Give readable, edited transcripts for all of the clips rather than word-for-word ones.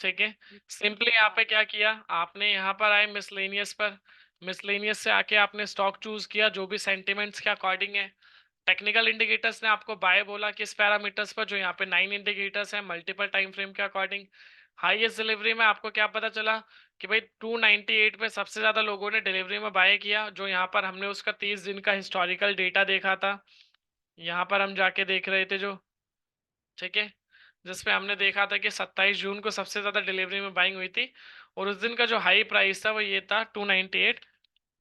ठीक है। सिंपली यहाँ पे क्या किया आपने, यहाँ पर आए मिसलेनियस पर, मिसलेनियस से आके आपने स्टॉक चूज किया जो भी सेंटिमेंट्स के अकॉर्डिंग है। टेक्निकल इंडिकेटर्स ने आपको बाय बोला किस पैरामीटर्स पर, जो यहाँ पे 9 इंडिकेटर्स हैं मल्टीपल टाइम फ्रेम के अकॉर्डिंग। हाईएस्ट डिलीवरी में आपको क्या पता चला कि भाई 298 पे सबसे ज्यादा लोगों ने डिलीवरी में बाय किया, जो यहाँ पर हमने उसका 30 दिन का हिस्टोरिकल डेटा देखा था। यहाँ पर हम जाके देख रहे थे जो, ठीक है, जिसमें हमने देखा था कि 27 जून को सबसे ज्यादा डिलीवरी में बाइंग हुई थी, और उस दिन का जो हाई प्राइस था वो ये था 298।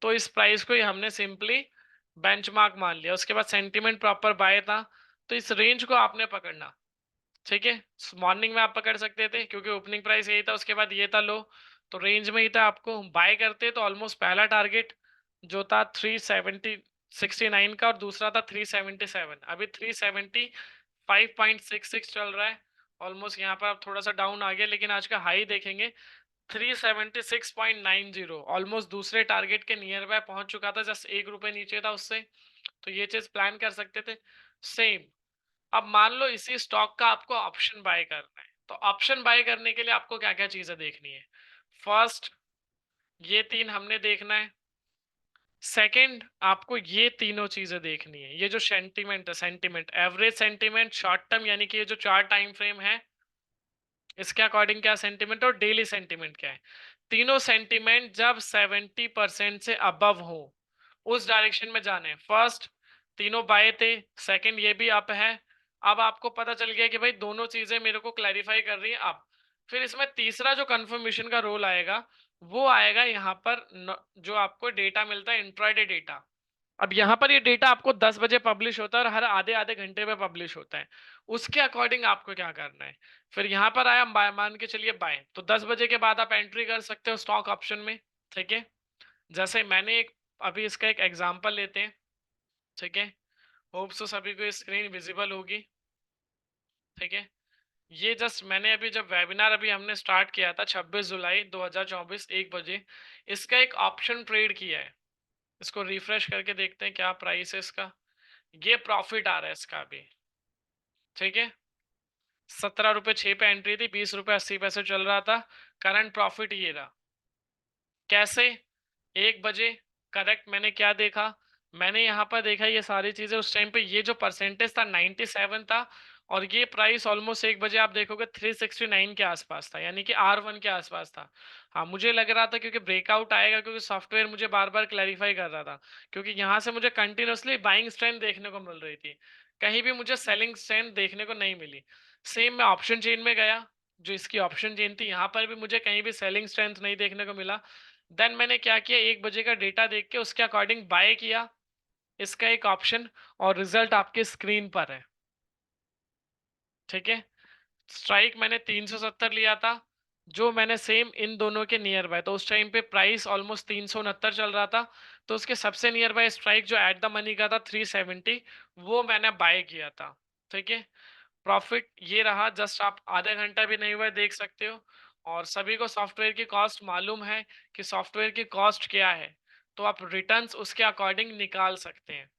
तो इस प्राइस को ही हमने सिंपली बेंचमार्क मान लिया। उसके बाद सेंटीमेंट प्रॉपर बाय था, तो इस रेंज को आपने पकड़ना। ठीक है, मॉर्निंग में आप पकड़ सकते थे क्योंकि ओपनिंग प्राइस यही था, उसके बाद ये था लो, तो रेंज में ही था। आपको बाय करते तो ऑलमोस्ट पहला टारगेट जो था 369 का, और दूसरा था 377। अभी 375.66 चल रहा है ऑलमोस्ट। यहाँ पर आप थोड़ा सा डाउन आ गया, लेकिन आज का हाई देखेंगे 376.90, ऑलमोस्ट दूसरे टारगेट के नियर बाय पहुंच चुका था, जस्ट 1 रुपए नीचे था उससे। तो ये चीज प्लान कर सकते थे। सेम, अब मान लो इसी स्टॉक का आपको ऑप्शन बाय करना है, तो ऑप्शन बाय करने के लिए आपको क्या क्या चीजें देखनी है। फर्स्ट, ये तीन हमने देखना है। सेकंड, आपको ये तीनों चीजें देखनी है। ये जो सेंटीमेंट है, sentiment average sentiment short term, यानी कि ये जो 4 टाइम फ्रेम है इसके अकॉर्डिंग क्या सेंटीमेंट, और डेली सेंटीमेंट क्या है। तीनों सेंटीमेंट जब 70% से अबव हो उस डायरेक्शन में जाने। फर्स्ट, तीनों बाय थे, सेकंड ये भी अप है। अब आपको पता चल गया कि भाई दोनों चीजें मेरे को क्लैरिफाई कर रही है अब। फिर इसमें तीसरा जो कंफर्मेशन का रोल आएगा वो आएगा यहाँ पर जो आपको डेटा मिलता है इंट्राडे डेटा। अब यहाँ पर ये डेटा आपको 10 बजे पब्लिश होता है और हर आधे आधे घंटे में पब्लिश होता है। उसके अकॉर्डिंग आपको क्या करना है, फिर यहाँ पर आया मान के चलिए बाय, तो 10 बजे के बाद आप एंट्री कर सकते हो स्टॉक ऑप्शन में। ठीक है, जैसे मैंने एक, अभी इसका एक एग्जांपल लेते हैं। ठीक है, होप सो सभी को स्क्रीन विजिबल होगी। ठीक है, ये जस्ट मैंने अभी जब वेबिनार अभी हमने स्टार्ट किया था 26 जुलाई 2024 1 बजे, इसका एक ऑप्शन ट्रेड किया है। इसको रिफ्रेश करके देखते हैं क्या प्राइस है इसका। ये प्रॉफिट आ रहा है इसका अभी। ठीक है, 17 रुपए 6 पे एंट्री थी, 20 रुपए 80 पैसे चल रहा था। करंट प्रॉफिट ये रहा। कैसे, 1 बजे करेक्ट मैंने क्या देखा, मैंने यहाँ पर देखा ये सारी चीजें उस टाइम पे, ये जो परसेंटेज था 97 था, और ये प्राइस ऑलमोस्ट 1 बजे आप देखोगे 369 के आसपास था, यानी कि R1 के आसपास था। हाँ, मुझे लग रहा था क्योंकि ब्रेकआउट आएगा, क्योंकि सॉफ्टवेयर मुझे बार बार क्लैरिफाई कर रहा था, क्योंकि यहाँ से मुझे कंटिन्यूसली बाइंग स्ट्रेंथ देखने को मिल रही थी, कहीं भी मुझे सेलिंग स्ट्रेंथ देखने को नहीं मिली। सेम मैं ऑप्शन चेन में गया, जो इसकी ऑप्शन चेन थी, यहाँ पर भी मुझे कहीं भी सेलिंग स्ट्रेंथ नहीं देखने को मिला। देन मैंने क्या किया, 1 बजे का डेटा देख के उसके अकॉर्डिंग बाय किया इसका एक ऑप्शन, और रिजल्ट आपके स्क्रीन पर है। ठीक है, स्ट्राइक मैंने 370 लिया था, जो मैंने सेम इन दोनों के नियर बाय, तो उस टाइम पे प्राइस ऑलमोस्ट 369 चल रहा था, तो उसके सबसे नियर बाय स्ट्राइक जो एट द मनी का था 370, वो मैंने बाय किया था। ठीक है, प्रॉफिट ये रहा, जस्ट आप आधा घंटा भी नहीं हुआ है, देख सकते हो। और सभी को सॉफ्टवेयर की कॉस्ट मालूम है कि सॉफ्टवेयर की कॉस्ट क्या है, तो आप रिटर्न्स उसके अकॉर्डिंग निकाल सकते हैं।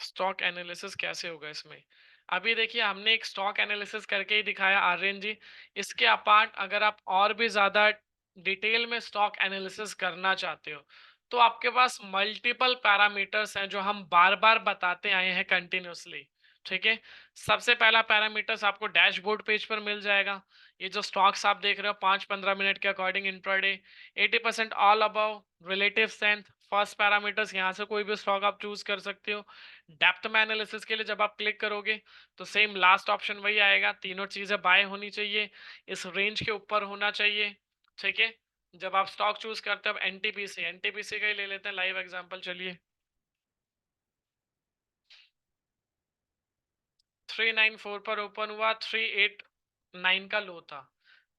स्टॉक एनालिसिस कैसे होगा इसमें, अभी देखिए हमने एक स्टॉक एनालिसिस करके ही दिखाया आर्यन जी। इसके अपार्ट अगर आप और भी ज्यादा डिटेल में स्टॉक एनालिसिस करना चाहते हो, तो आपके पास मल्टीपल पैरामीटर्स हैं जो हम बार बार बताते आए हैं कंटिन्यूसली। ठीक है, सबसे पहला पैरामीटर्स आपको डैशबोर्ड पेज पर मिल जाएगा। ये जो स्टॉक्स आप देख रहे हो 5-15 मिनट के according intraday, 80% all about relative strength, first parameters, यहाँ से कोई भी स्टॉक आप चूज कर सकते हो। डेप्थ में एनालिसिस के लिए जब आप क्लिक करोगे तो सेम लास्ट ऑप्शन वही आएगा, तीनों चीजें बाय होनी चाहिए, इस रेंज के ऊपर होना चाहिए। ठीक है, जब आप स्टॉक चूज करते हो, एनटीपीसी, एनटीपीसी का ही ले लेते हैं लाइव एग्जांपल। चलिए, 394 पर ओपन हुआ, 389 का लो था।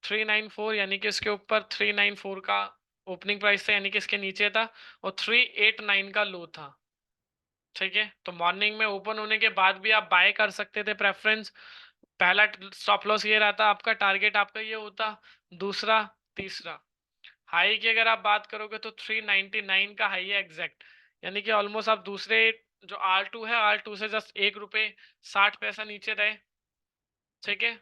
394 यानी कि इसके ऊपर, 394 का ओपनिंग प्राइस था यानी कि इसके नीचे था, और 389 का लो था। ठीक है, तो मॉर्निंग में ओपन होने के बाद भी आप बाय कर सकते थे प्रेफरेंस। पहला स्टॉप लॉस ये रहता आपका, टारगेट आपका ये होता। दूसरा, तीसरा, हाई की अगर आप बात करोगे तो 399 का हाई है एग्जैक्ट, यानी कि ऑलमोस्ट आप दूसरे जो R2 है, R2 से जस्ट 1 रुपए 60 पैसा नीचे रहे। ठीक है,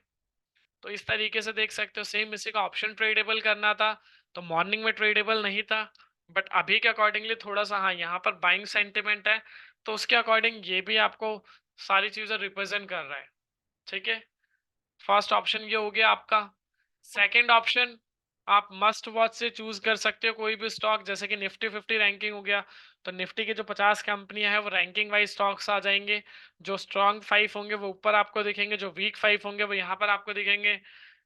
तो इस तरीके से देख सकते हो। सेम इसी का ऑप्शन ट्रेडेबल करना था, तो मॉर्निंग में ट्रेडेबल नहीं था, बट अभी के अकॉर्डिंगली थोड़ा सा हाँ यहाँ पर बाइंग सेंटिमेंट है, तो उसके अकॉर्डिंग ये भी आपको सारी चीजें रिप्रेजेंट कर रहा है। ठीक है, फर्स्ट ऑप्शन ये हो गया आपका। सेकंड ऑप्शन, आप मस्ट वॉच से चूज कर सकते हो कोई भी स्टॉक, जैसे कि निफ्टी 50 रैंकिंग हो गया, तो निफ्टी के जो 50 कंपनियां हैं वो रैंकिंग वाइज स्टॉक्स आ जाएंगे। जो स्ट्रॉन्ग 5 होंगे वो ऊपर आपको दिखेंगे, जो वीक 5 होंगे वो यहाँ पर आपको दिखेंगे।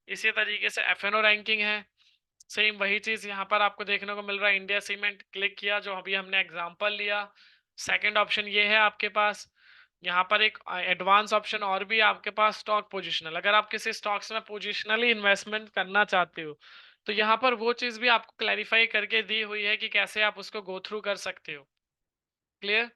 इसी तरीके से एफएनओ रैंकिंग है, सेम वही चीज यहाँ पर आपको देखने को मिल रहा है। इंडिया सीमेंट क्लिक किया, जो अभी हमने एग्जांपल लिया। सेकंड ऑप्शन ये है आपके पास। यहाँ पर एक एडवांस ऑप्शन और भी है आपके पास, स्टॉक पोजिशनल। अगर आप किसी स्टॉक्स में पोजिशनली इन्वेस्टमेंट करना चाहते हो, तो यहाँ पर वो चीज भी आपको क्लैरिफाई करके दी हुई है कि कैसे आप उसको गो थ्रू कर सकते हो। क्लियर?